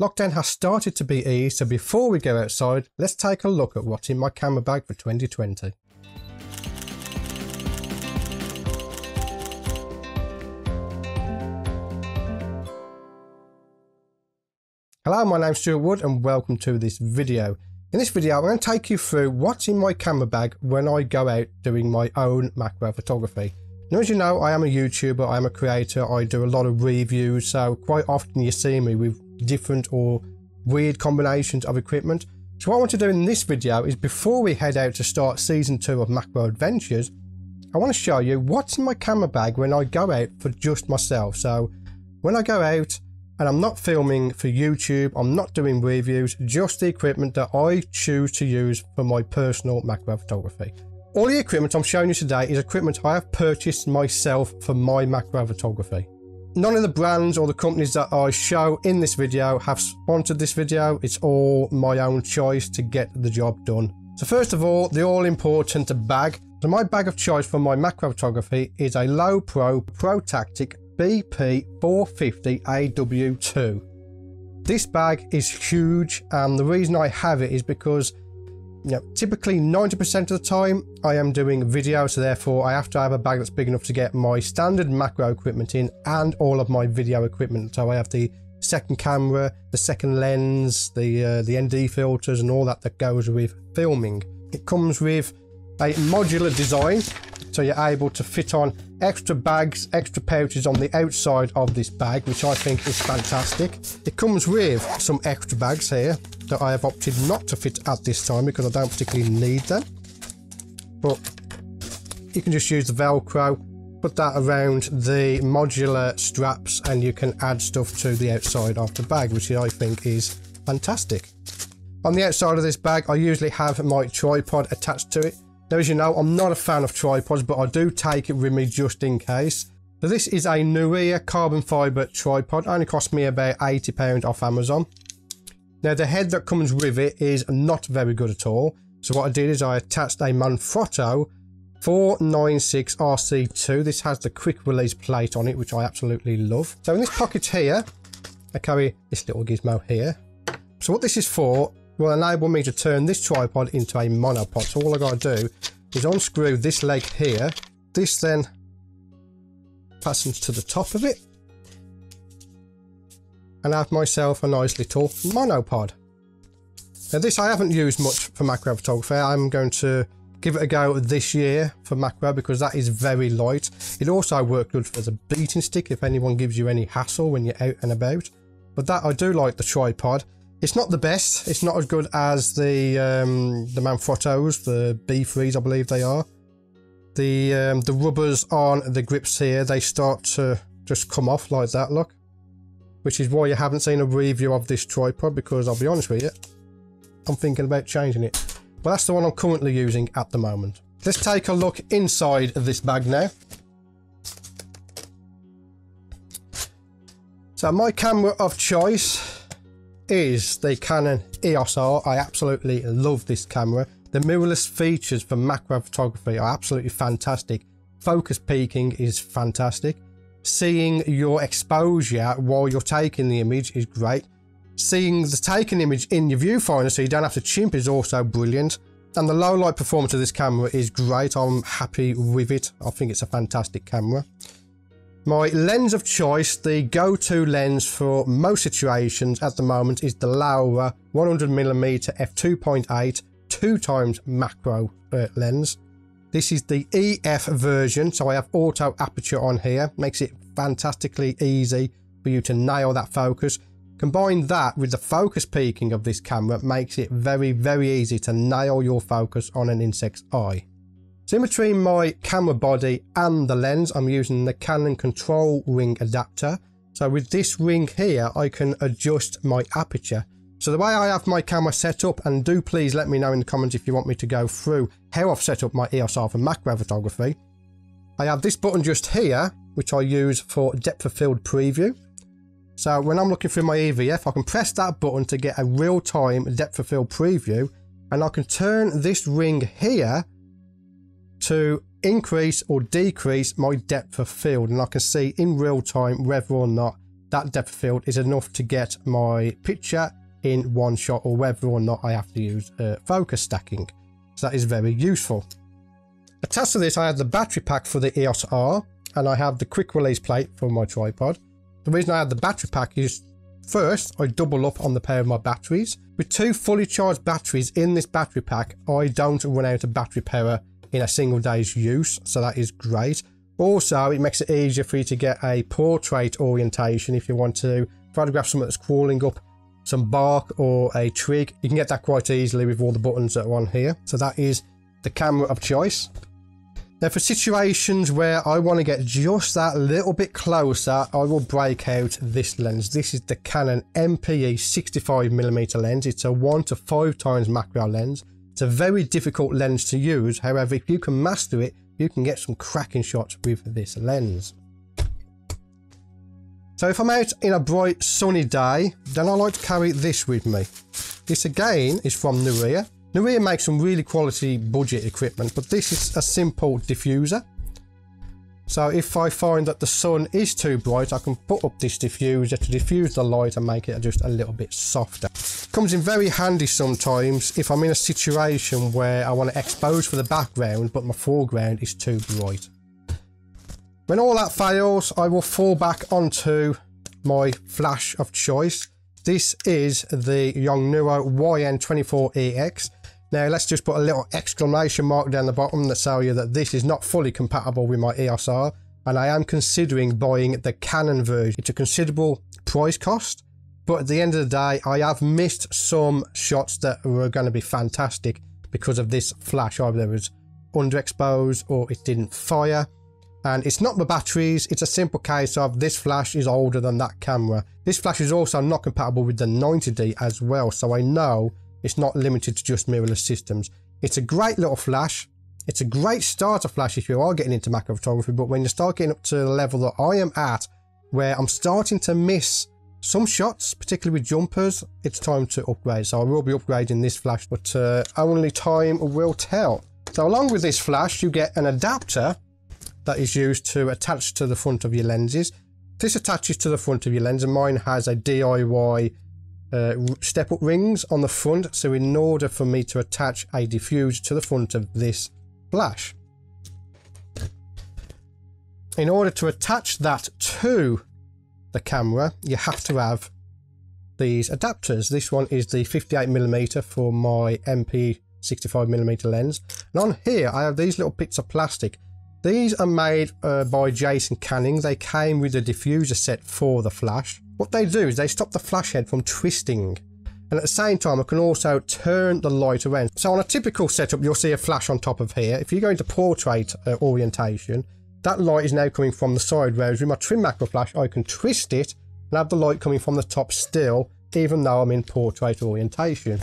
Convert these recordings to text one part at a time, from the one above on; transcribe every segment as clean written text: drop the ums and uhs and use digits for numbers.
Lockdown has started to be eased, so before we go outside, let's take a look at what's in my camera bag for 2020. Hello, my name's Stewart Wood and welcome to this video. In this video, I'm going to take you through what's in my camera bag when I go out doing my own macro photography. Now, as you know, I am a YouTuber, I am a creator, I do a lot of reviews, so quite often you see me with different or weird combinations of equipment. So what I want to do in this video is, before we head out to start season 2 of Macro Adventures, I want to show you what's in my camera bag when I go out for just myself. So when I go out and I'm not filming for YouTube, I'm not doing reviews, just the equipment that I choose to use for my personal macro photography. All the equipment I'm showing you today is equipment I have purchased myself for my macro photography. None of the brands or the companies that I show in this video have sponsored this video. It's all my own choice to get the job done. So first of all, the all-important bag. So my bag of choice for my macro photography is a Low Pro ProTactic BP 450 AW2. This bag is huge, and the reason I have it is because typically 90% of the time I am doing video, so therefore I have to have a bag that's big enough to get my standard macro equipment in and all of my video equipment. So I have the second camera, the second lens, the ND filters and all that goes with filming. It comes with a modular design, so you're able to fit on extra bags, extra pouches on the outside of this bag, which I think is fantastic. It comes with some extra bags here that I have opted not to fit at this time because I don't particularly need them. But you can just use the Velcro, put that around the modular straps, and you can add stuff to the outside of the bag, which I think is fantastic. On the outside of this bag, I usually have my tripod attached to it. Now, as you know, I'm not a fan of tripods, but I do take it with me just in case. So this is a Neewer Carbon Fiber tripod. It only cost me about £80 off Amazon. Now, the head that comes with it is not very good at all. So what I did is I attached a Manfrotto 496 RC2. This has the quick release plate on it, which I absolutely love. So in this pocket here, I carry this little gizmo here. So what this is for will enable me to turn this tripod into a monopod. So all I got to do is unscrew this leg here. This then fastens to the top of it, and I have myself a nice little monopod. Now this I haven't used much for macro photography. I'm going to give it a go this year for macro because that is very light. It also works good as a beating stick if anyone gives you any hassle when you're out and about. But that, I do like the tripod. It's not the best. It's not as good as the Manfrottos, the B3s I believe they are. The rubbers on the grips here, they start to just come off like that, look. Which is why you haven't seen a review of this tripod, because I'll be honest with you, I'm thinking about changing it. Well, that's the one I'm currently using at the moment. Let's take a look inside this bag now. So my camera of choice is the Canon EOS R. I absolutely love this camera. The mirrorless features for macro photography are absolutely fantastic. Focus peaking is fantastic. Seeing your exposure while you're taking the image is great. Seeing the taken image in your viewfinder so you don't have to chimp is also brilliant. And the low light performance of this camera is great. I'm happy with it. I think it's a fantastic camera. My lens of choice, the go-to lens for most situations at the moment, is the Laowa 100mm f2.8 2x macro lens. This is the EF version, so I have auto aperture on here. Makes it fantastically easy for you to nail that focus. Combine that with the focus peaking of this camera, makes it very, very easy to nail your focus on an insect's eye. So in between my camera body and the lens, I'm using the Canon control ring adapter. So with this ring here, I can adjust my aperture. So the way I have my camera set up, and do please let me know in the comments if you want me to go through how I've set up my EOS R for macro photography. I have this button just here, which I use for depth of field preview. So when I'm looking through my EVF, I can press that button to get a real-time depth of field preview, and I can turn this ring here to increase or decrease my depth of field, and I can see in real time whether or not that depth of field is enough to get my picture in one shot, or whether or not I have to use focus stacking. So that is very useful. Attached to this, I have the battery pack for the EOS R, and I have the quick release plate for my tripod. The reason I have the battery pack is, first, I double up on the power of my batteries. With 2 fully charged batteries in this battery pack, I don't run out of battery power in a single day's use, so that is great. Also, it makes it easier for you to get a portrait orientation if you want to photograph something that's crawling up some bark or a twig. You can get that quite easily with all the buttons that are on here. So that is the camera of choice. Now, for situations where I want to get just that little bit closer, I will break out this lens. This is the Canon MPE 65mm lens. It's a 1 to 5 times macro lens. It's a very difficult lens to use. However, if you can master it, you can get some cracking shots with this lens. So if I'm out in a bright sunny day, then I like to carry this with me. This again is from Neewer. Neewer makes some really quality budget equipment, but this is a simple diffuser. So if I find that the sun is too bright, I can put up this diffuser to diffuse the light and make it just a little bit softer. Comes in very handy sometimes if I'm in a situation where I want to expose for the background, but my foreground is too bright. When all that fails, I will fall back onto my flash of choice. This is the Yongnuo YN24EX. Now let's just put a little exclamation mark down the bottom that tells you that this is not fully compatible with my EOS R, and I am considering buying the Canon version. It's a considerable price cost, but at the end of the day, I have missed some shots that were going to be fantastic because of this flash. Either it was underexposed or it didn't fire. And it's not the batteries, it's a simple case of this flash is older than that camera. This flash is also not compatible with the 90D as well, so I know it's not limited to just mirrorless systems. It's a great little flash. It's a great starter flash if you are getting into macro photography, but when you start getting up to the level that I am at, where I'm starting to miss some shots, particularly with jumpers, it's time to upgrade. So I will be upgrading this flash, but only time will tell. So along with this flash, you get an adapter that is used to attach to the front of your lenses. This attaches to the front of your lens, and mine has a DIY step-up rings on the front, so in order for me to attach a diffuser to the front of this flash, in order to attach that to the camera, you have to have these adapters. This one is the 58mm for my MP 65mm lens, and on here I have these little bits of plastic. These are made by Jason Canning. They came with a diffuser set for the flash. What they do is they stop the flash head from twisting, and at the same time I can also turn the light around. So on a typical setup, you'll see a flash on top of here. If you go into portrait orientation, that light is now coming from the side, whereas with my trim macro flash I can twist it and have the light coming from the top still, even though I'm in portrait orientation.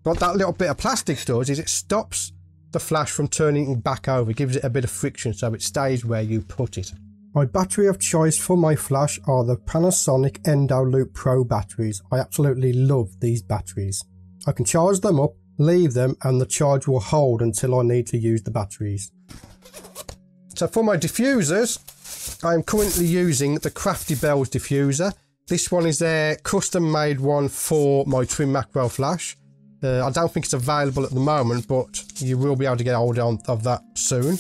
What that little bit of plastic does is it stops the flash from turning back over, gives it a bit of friction so it stays where you put it. My battery of choice for my flash are the Panasonic Eneloop Pro batteries. I absolutely love these batteries. I can charge them up, leave them, and the charge will hold until I need to use the batteries. So for my diffusers, I am currently using the Crafty Bells diffuser. This one is their custom made one for my trim macro flash. I don't think it's available at the moment, but you will be able to get hold of that soon.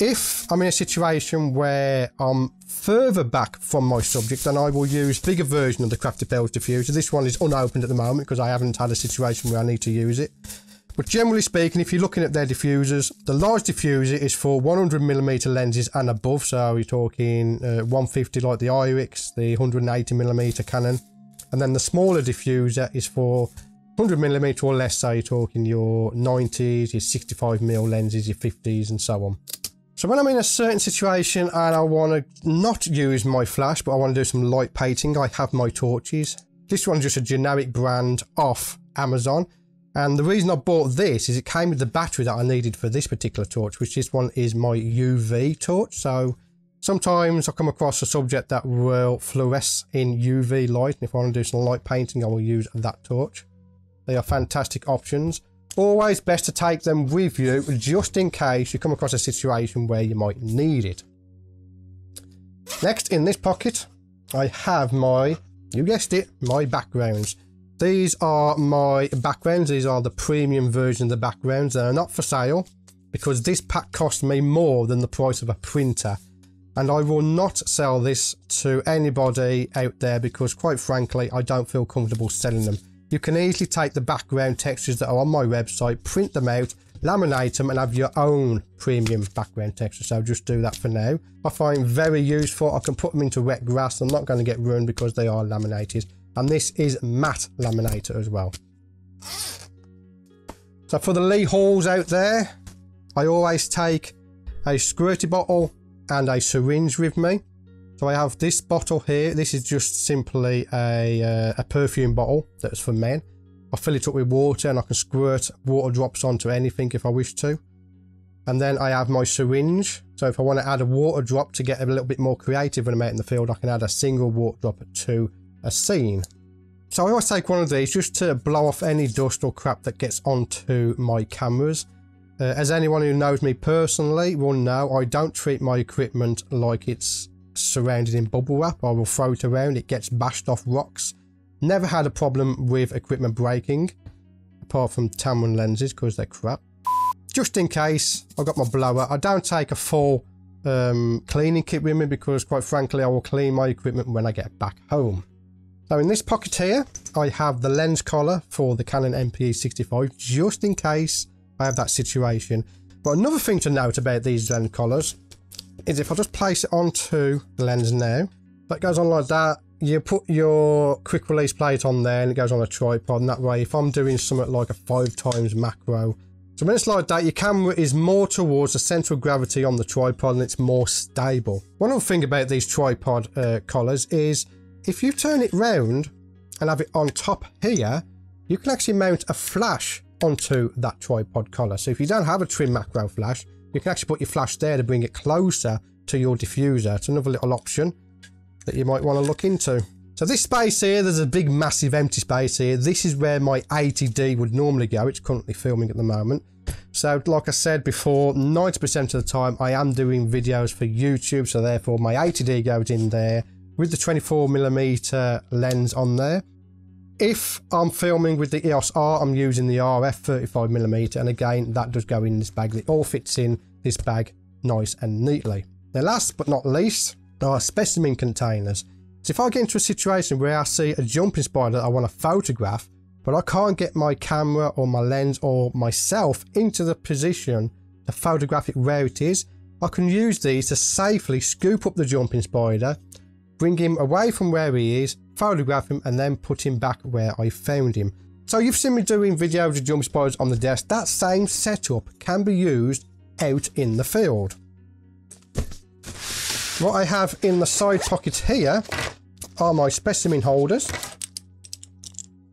If I'm in a situation where I'm further back from my subject, then I will use a bigger version of the Crafty Bells diffuser. This one is unopened at the moment because I haven't had a situation where I need to use it. But generally speaking, if you're looking at their diffusers, the large diffuser is for 100mm lenses and above. So you're talking 150 like the Irix, the 180mm Canon. And then the smaller diffuser is for 100mm or less, so you're talking your 90s, your 65mm lenses, your 50s and so on. So when I'm in a certain situation and I want to not use my flash, but I want to do some light painting, I have my torches. This one's just a generic brand off Amazon. And the reason I bought this is it came with the battery that I needed for this particular torch, which this one is my UV torch. So sometimes I come across a subject that will fluoresce in UV light, and if I want to do some light painting, I will use that torch. They are fantastic options. Always best to take them with you just in case you come across a situation where you might need it. Next in this pocket, I have my, you guessed it, my backgrounds. These are my backgrounds. These are the premium version of the backgrounds. They're not for sale because this pack cost me more than the price of a printer. And I will not sell this to anybody out there because, quite frankly, I don't feel comfortable selling them. You can easily take the background textures that are on my website, print them out, laminate them and have your own premium background texture. So just do that for now. I find very useful. I can put them into wet grass. I'm not going to get ruined because they are laminated. And this is matte laminator as well. So for the Lee hauls out there, I always take a squirty bottle and a syringe with me. So I have this bottle here. This is just simply a perfume bottle that's for men. I fill it up with water and I can squirt water drops onto anything if I wish to. And then I have my syringe. So if I want to add a water drop to get a little bit more creative when I'm out in the field, I can add a single water drop to a scene. So I always take one of these just to blow off any dust or crap that gets onto my cameras. As anyone who knows me personally will know, I don't treat my equipment like it's surrounded in bubble wrap. I will throw it around, it gets bashed off rocks. Never had a problem with equipment breaking, apart from Tamron lenses because they're crap. Just in case, I've got my blower. I don't take a full cleaning kit with me because, quite frankly, I will clean my equipment when I get back home. So in this pocket here, I have the lens collar for the Canon NPE65, just in case I have that situation. But another thing to note about these lens collars is if I just place it onto the lens now, that goes on like that. You put your quick release plate on there and it goes on a tripod, and that way if I'm doing something like a 5x macro, so when it's like that, your camera is more towards the centre of gravity on the tripod and it's more stable. One other thing about these tripod collars is if you turn it round and have it on top here, you can actually mount a flash onto that tripod collar. So if you don't have a trim macro flash, you can actually put your flash there to bring it closer to your diffuser. It's another little option that you might want to look into. So this space here, there's a big massive empty space here. This is where my 80D would normally go. It's currently filming at the moment. So like I said before, 90% of the time I am doing videos for YouTube, so therefore my 80D goes in there with the 24mm lens on there. If I'm filming with the EOS R, I'm using the RF 35mm, and again that does go in this bag. It all fits in this bag nice and neatly. Now last but not least, there are specimen containers. So if I get into a situation where I see a jumping spider that I want to photograph, but I can't get my camera or my lens or myself into the position to photograph it where it is, I can use these to safely scoop up the jumping spider, bring him away from where he is, photograph him, and then put him back where I found him. So you've seen me doing videos of jumping spiders on the desk. That same setup can be used out in the field. What I have in the side pocket here are my specimen holders.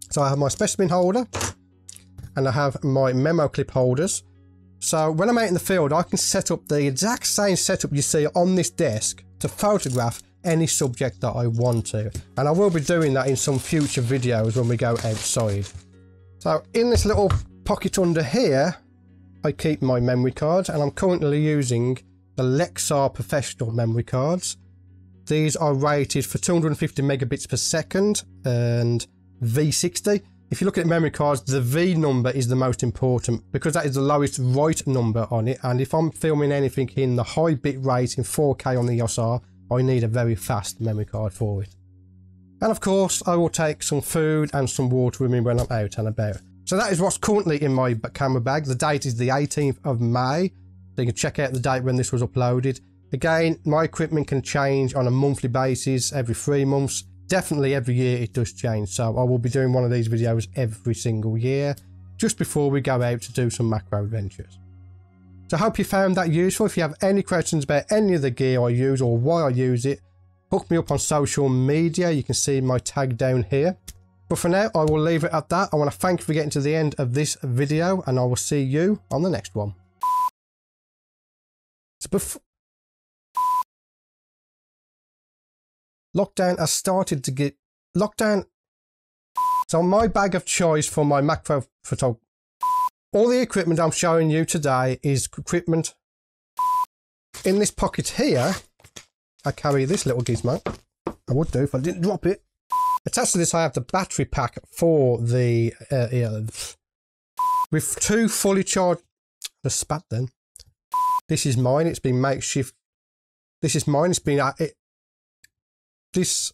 So I have my specimen holder and I have my memo clip holders. So when I'm out in the field, I can set up the exact same setup you see on this desk to photograph any subject that I want to. And I will be doing that in some future videos when we go outside. So in this little pocket under here, I keep my memory cards, and I'm currently using the Lexar professional memory cards. These are rated for 250 megabits per second and V60. If you look at memory cards, the V number is the most important because that is the lowest write number on it. And if I'm filming anything in the high bit rate in 4K on the EOS R, I need a very fast memory card for it. And of course, I will take some food and some water with me when I'm out and about. So that is what's currently in my camera bag. The date is the 18th of May. So you can check out the date when this was uploaded. Again, my equipment can change on a monthly basis, every 3 months. Definitely every year it does change. So I will be doing one of these videos every single year, just before we go out to do some macro adventures. So I hope you found that useful. If you have any questions about any of the gear I use or why I use it, hook me up on social media. You can see my tag down here. But for now, I will leave it at that. I want to thank you for getting to the end of this video, and I will see you on the next one. So lockdown has started to get... Lockdown... So my bag of choice for my macro photography... All the equipment I'm showing you today is equipment. In this pocket here, I carry this little gizmo. I would do if I didn't drop it. Attached to this, I have the battery pack for the with 2 fully charged. The spat then. This is mine. It's been makeshift. This is mine. It's been this